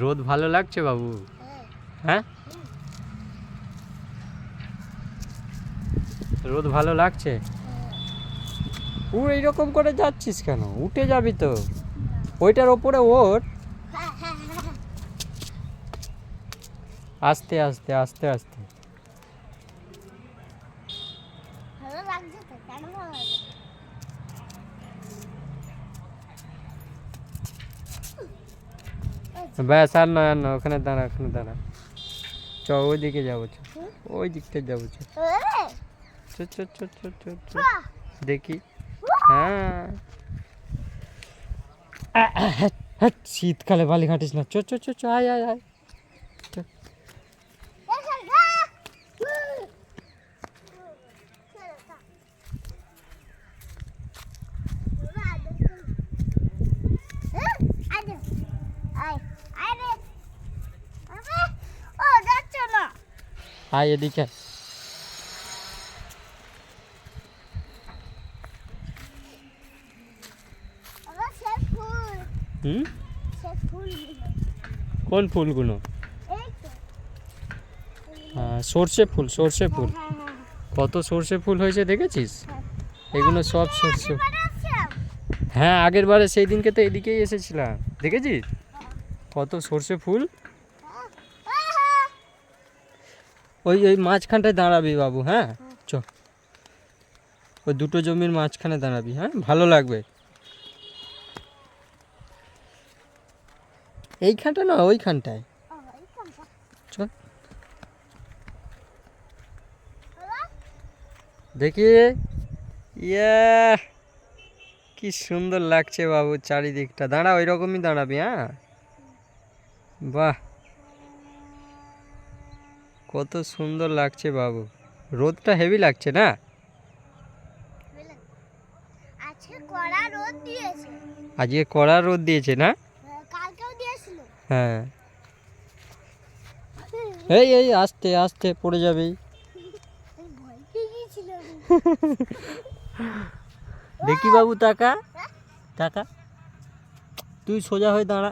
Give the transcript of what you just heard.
রোদ ভালো লাগছে বাবু? হ্যাঁ, রোদ ভালো লাগছে। এইরকম করে যাচ্ছিস কেন? উঠে যাবি তো, ওইটার ওপরে ওঠ। আস্তে আস্তে আস্তে আস্তে। ব্যাস, আর না আর না, ওখানে দাঁড়া, ওখানে দাঁড়া। চ, ওই দিকে যাবো, চ, ওই দিকটা যাবো, চ চ চ চ চ চ চ। দেখি। হ্যাঁ, শীতকালে বালি ঘাঁটিস না। চ চ চ চ, আয় আয় আয়। চ। আয় এদিকে। হুম, কোন ফুলগুলো? সর্ষে ফুল, সর্ষে ফুল। কত সর্ষে ফুল হয়েছে দেখেছিস? এগুলো সব সর্ষে। হ্যাঁ, আগের বারে সেই দিনকে তো এদিকেই এসেছিলাম, দেখেছিস কত সর্ষে ফুল। ওই ওই মাঝখানটায় দাঁড়াবি বাবু। হ্যাঁ, চ, ওই দুটো জমির মাঝখানে দাঁড়াবি। হ্যাঁ, ভালো লাগবে। এইখানটা না, ওইখানটায়। চল দেখি। ইয়া, কি সুন্দর লাগছে বাবু চারিদিকটা। দাঁড়া, ওই রকমই দাঁড়াবি। হ্যাঁ, বাহ, কত সুন্দর লাগছে বাবু। রোদটা হেভি লাগছে না? আজকে কড়া রোদ দিয়েছে না? হ্যাঁ। এই এই, আস্তে আস্তে, পড়ে যাবে। দেখি বাবু, টাকা টাকা, তুই সোজা হয়ে দাঁড়া।